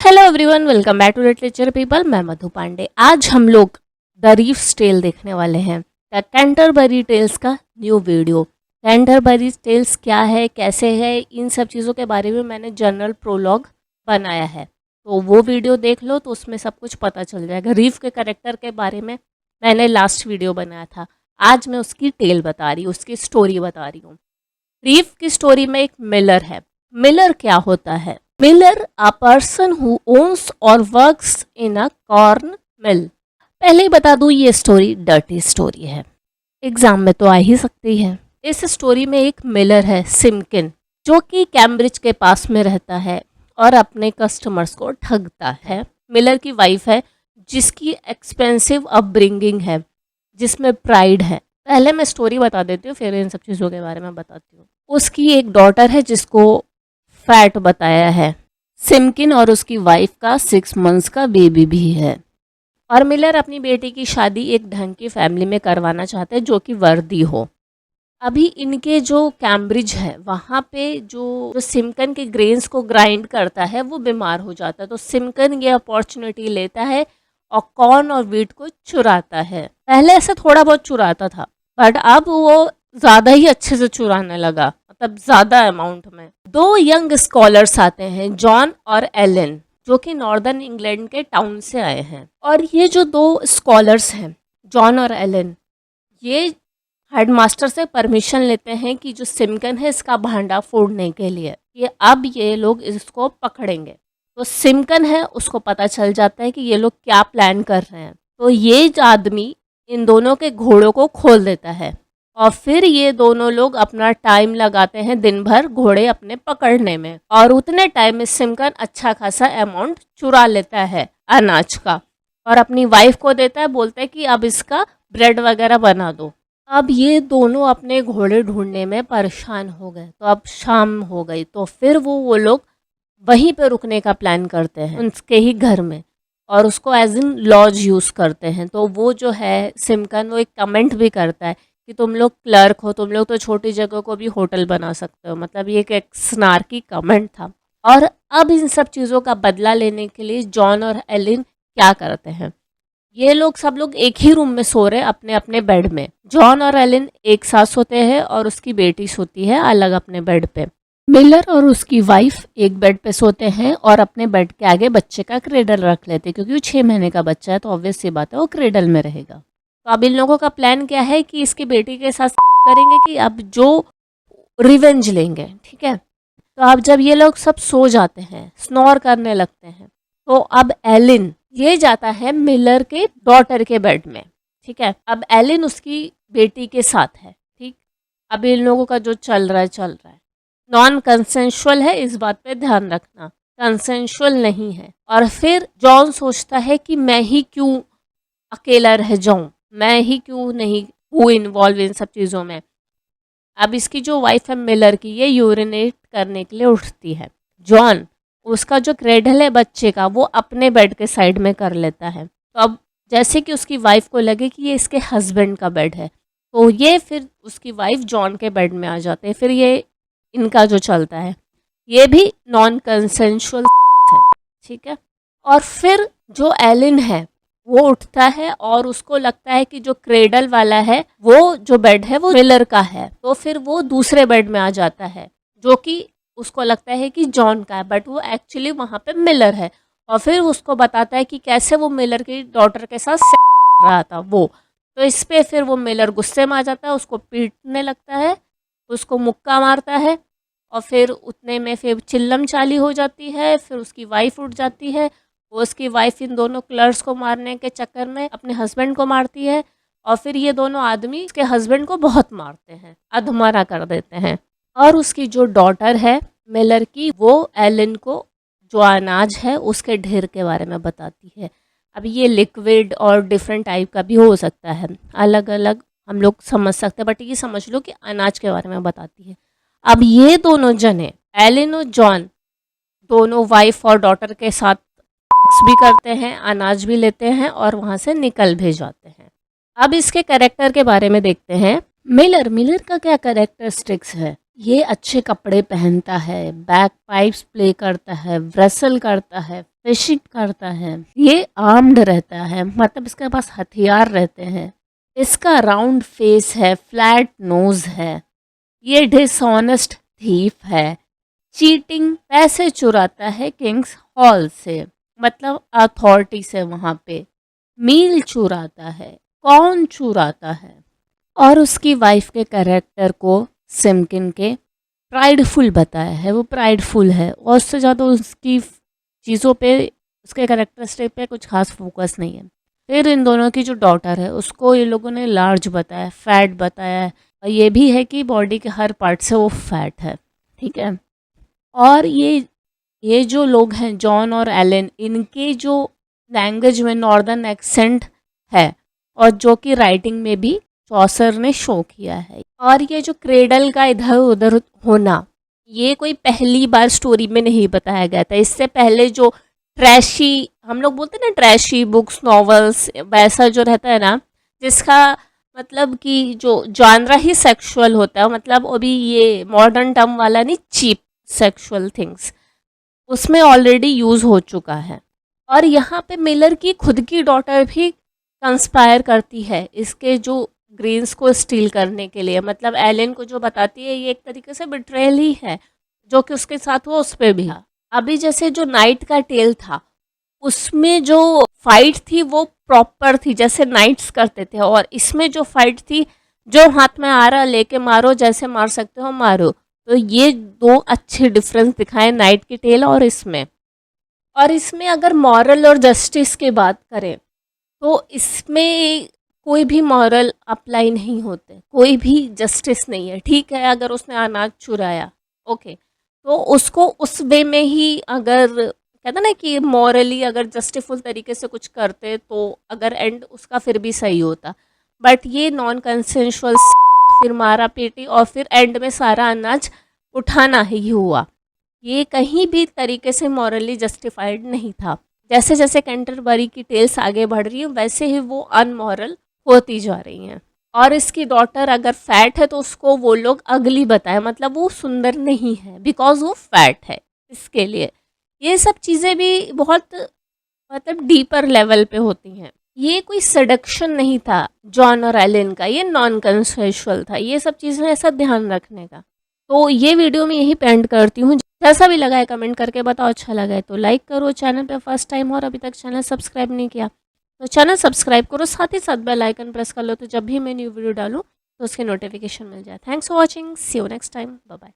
Hello everyone, welcome back to literature people. मैं मधु पांडे। आज हम लोग द रीफ्स टेल देखने वाले हैं, द कैंटरबरी टेल्स का न्यू वीडियो। कैंटरबरी टेल्स क्या है, कैसे है, इन सब चीज़ों के बारे में मैंने जनरल प्रोलॉग बनाया है, तो वो वीडियो देख लो तो उसमें सब कुछ पता चल जाएगा। रीफ के कैरेक्टर के बारे में मैंने लास्ट वीडियो बनाया था, आज मैं उसकी टेल बता रही हूँ, उसकी स्टोरी बता रही हूँ। रीफ की स्टोरी में एक मिलर है। मिलर क्या होता है? Miller a person who owns और वर्क्स इन अ कॉर्न मिल। पहले ही बता दूं, ये स्टोरी डर्टी स्टोरी है, एग्जाम में तो आ ही सकती है। इस स्टोरी में एक मिलर है सिमकिन, जो कि कैम्ब्रिज के पास में रहता है और अपने कस्टमर्स को ठगता है। मिलर की वाइफ है जिसकी एक्सपेंसिव अपब्रिंगिंग है, जिसमें प्राइड है। पहले मैं स्टोरी बता देती हूँ, फिर इन सब चीज़ों के बारे में बताती हूँ। उसकी एक डॉटर है जिसको फैट बताया है सिमकिन, और उसकी वाइफ का 6 मंथ्स का बेबी भी है। और मिलर अपनी बेटी की शादी एक ढंग की फैमिली में करवाना चाहते हैं जो कि वर्दी हो। अभी इनके जो कैम्ब्रिज है वहाँ पे जो सिमकन के ग्रेन्स को ग्राइंड करता है वो बीमार हो जाता है, तो सिमकन ये अपॉर्चुनिटी लेता है और कॉर्न और व्हीट को चुराता है। पहले ऐसे थोड़ा बहुत चुराता था, बट अब वो ज़्यादा ही अच्छे से चुराने लगा, मतलब ज़्यादा अमाउंट में। 2 यंग स्कॉलर्स आते हैं, जॉन और एलन, जो कि नॉर्दर्न इंग्लैंड के टाउन से आए हैं। और ये जो 2 स्कॉलर्स हैं, जॉन और एलन, ये हेडमास्टर से परमिशन लेते हैं कि जो सिमकन है इसका भांडा फोड़ने के लिए, अब ये लोग इसको पकड़ेंगे। तो सिमकन है उसको पता चल जाता है कि ये लोग क्या प्लान कर रहे हैं, तो ये आदमी इन दोनों के घोड़ों को खोल देता है और फिर ये दोनों लोग अपना टाइम लगाते हैं दिन भर घोड़े अपने पकड़ने में। और उतने टाइम में सिमकन अच्छा खासा अमाउंट चुरा लेता है अनाज का और अपनी वाइफ को देता है, बोलता है कि अब इसका ब्रेड वगैरह बना दो। अब ये दोनों अपने घोड़े ढूंढने में परेशान हो गए, तो अब शाम हो गई, तो फिर वो लोग वहीं पे रुकने का प्लान करते हैं उनके ही घर में, और उसको एज इन लॉज यूज़ करते हैं। तो वो जो है सिमकन, वो एक कमेंट भी करता है कि तुम लोग क्लर्क हो, तुम लोग तो छोटी जगह को भी होटल बना सकते हो। मतलब ये एक स्नार्की कमेंट था। और अब इन सब चीज़ों का बदला लेने के लिए जॉन और एलिन क्या करते हैं, ये लोग सब लोग एक ही रूम में सो रहे अपने अपने बेड में। जॉन और एलिन एक साथ सोते हैं और उसकी बेटी सोती है अलग अपने बेड पे। मिलर और उसकी वाइफ एक बेड पे सोते हैं और अपने बेड के आगे बच्चे का क्रेडल रख लेते हैं, क्योंकि वो 6 महीने का बच्चा है तो ऑब्वियस सी बात है वो क्रेडल में रहेगा। तो अब इन लोगों का प्लान क्या है कि इसकी बेटी के साथ करेंगे कि अब जो रिवेंज लेंगे, ठीक है। तो अब जब ये लोग सब सो जाते हैं, स्नोर करने लगते हैं, तो अब एलिन ये जाता है मिलर के डॉटर के बेड में, ठीक है। अब एलिन उसकी बेटी के साथ है, ठीक। अब इन लोगों का जो चल रहा है नॉन कंसेंशुअल है, इस बात पे ध्यान रखना, कंसेंशुअल नहीं है। और फिर जॉन सोचता है कि मैं ही क्यों अकेला रह जाऊं, मैं ही क्यों नहीं हूँ इन्वॉल्व इन सब चीज़ों में। अब इसकी जो वाइफ है मिलर की, ये यूरिनेट करने के लिए उठती है। जॉन उसका जो क्रेडल है बच्चे का वो अपने बेड के साइड में कर लेता है। तो अब जैसे कि उसकी वाइफ को लगे कि ये इसके हस्बैंड का बेड है, तो ये फिर उसकी वाइफ जॉन के बेड में आ जाते हैं। फिर ये इनका जो चलता है ये भी नॉन कंसेंशुअल है, ठीक है। और फिर जो एलिन है वो उठता है और उसको लगता है कि जो क्रेडल वाला है वो जो बेड है वो मिलर का है, तो फिर वो दूसरे बेड में आ जाता है जो कि उसको लगता है कि जॉन का है, बट वो एक्चुअली वहाँ पे मिलर है। और फिर उसको बताता है कि कैसे वो मिलर की डॉटर के साथ कर रहा था वो। तो इस पे फिर वो मिलर गुस्से में आ जाता है, उसको पीटने लगता है, उसको मुक्का मारता है और फिर उतने में फिर चिल्लम चाली हो जाती है। फिर उसकी वाइफ उठ जाती है, वो उसकी वाइफ इन दोनों क्लर्क्स को मारने के चक्कर में अपने हस्बैंड को मारती है और फिर ये दोनों आदमी उसके हस्बैंड को बहुत मारते हैं, अधमरा कर देते हैं। और उसकी जो डॉटर है मिलर की, वो एलिन को जो अनाज है उसके ढेर के बारे में बताती है। अब ये लिक्विड और डिफरेंट टाइप का भी हो सकता है, अलग अलग हम लोग समझ सकते हैं, बट ये समझ लो कि अनाज के बारे में बताती है। अब ये दोनों जने, एलिन और जॉन, दोनों वाइफ और डॉटर के साथ भी करते हैं, अनाज भी लेते हैं और वहाँ से निकल भी जाते हैं। अब इसके कैरेक्टर के बारे में देखते हैं। मिलर मिलर का क्या कैरेक्टरिस्टिक्स है, ये अच्छे कपड़े पहनता है, बैक पाइप्स प्ले करता है, रेसल करता है, फिशिंग करता है, ये आर्म्ड रहता है, मतलब इसके पास हथियार रहते हैं, इसका राउंड फेस है, फ्लैट नोज है, ये डिसऑनेस्ट थीफ है, चीटिंग पैसे चुराता है किंग्स हॉल से, मतलब अथॉरिटी से, वहाँ पे मील चुराता है, कौन चुराता है। और उसकी वाइफ के कैरेक्टर को सिमकिन के प्राइडफुल बताया है, वो प्राइडफुल है और उससे ज़्यादा उसकी चीज़ों पे, उसके कैरेक्टरिस्टिक पे कुछ खास फोकस नहीं है। फिर इन दोनों की जो डॉटर है उसको ये लोगों ने लार्ज बताया, फैट बताया है, और ये भी है कि बॉडी के हर पार्ट से वो फैट है, ठीक है। और ये जो लोग हैं जॉन और एलन, इनके जो लैंग्वेज में नॉर्दर्न एक्सेंट है, और जो कि राइटिंग में भी चौसर ने शो किया है। और ये जो क्रेडल का इधर उधर होना, ये कोई पहली बार स्टोरी में नहीं बताया गया था। इससे पहले जो ट्रैशी, हम लोग बोलते हैं ना ट्रैशी बुक्स, नॉवेल्स, वैसा जो रहता है ना, जिसका मतलब कि जो जॉनरा ही सेक्सुअल होता है, मतलब अभी ये मॉडर्न टर्म वाला नहीं, चीप सेक्सुअल थिंग्स, उसमें ऑलरेडी यूज़ हो चुका है। और यहाँ पे मिलर की खुद की डॉटर भी कंस्पायर करती है इसके जो ग्रेन्स को स्टील करने के लिए, मतलब एलन को जो बताती है ये एक तरीके से बिट्रेयल ही है, जो कि उसके साथ हुआ उस पर भी। अभी जैसे जो नाइट का टेल था, उसमें जो फाइट थी वो प्रॉपर थी जैसे नाइट्स करते थे, और इसमें जो फाइट थी, जो हाथ में आ रहा लेके मारो, जैसे मार सकते हो मारो। तो ये दो अच्छे डिफरेंस दिखाए नाइट की टेल और इसमें। और इसमें अगर मॉरल और जस्टिस की बात करें तो इसमें कोई भी मॉरल अप्लाई नहीं होते, कोई भी जस्टिस नहीं है। ठीक है, अगर उसने अनाज चुराया, ओके, तो उसको उस वे में ही, अगर कहते ना कि मॉरली अगर जस्टिफुल तरीके से कुछ करते तो अगर एंड उसका फिर भी सही होता। बट ये नॉन कंसेंशुअल, फिर मारा पीटी और फिर एंड में सारा अनाज उठाना ही हुआ, ये कहीं भी तरीके से मॉरली जस्टिफाइड नहीं था। जैसे जैसे कैंटरबरी की टेल्स आगे बढ़ रही है वैसे ही वो अनमॉरल होती जा रही हैं। और इसकी डॉटर अगर फैट है तो उसको वो लोग अगली बताए, मतलब वो सुंदर नहीं है बिकॉज वो फैट है, इसके लिए ये सब चीज़ें भी बहुत मतलब डीपर लेवल पे होती हैं। ये कोई सडक्शन नहीं था जॉन और एलिन का, ये नॉन कंसेंशुअल था, ये सब चीज़ें ऐसा ध्यान रखने का। तो ये वीडियो मैं यही पेंड करती हूँ। जैसा भी लगा है कमेंट करके बताओ, अच्छा लगा है तो लाइक करो, चैनल पे फर्स्ट टाइम और अभी तक चैनल सब्सक्राइब नहीं किया तो चैनल सब्सक्राइब करो, साथ ही साथ बेल आइकन प्रेस कर लो, तो जब भी मैं न्यू वीडियो डालूँ तो उसकी नोटिफिकेशन मिल जाए। Thanks for watching, see you next time, bye bye.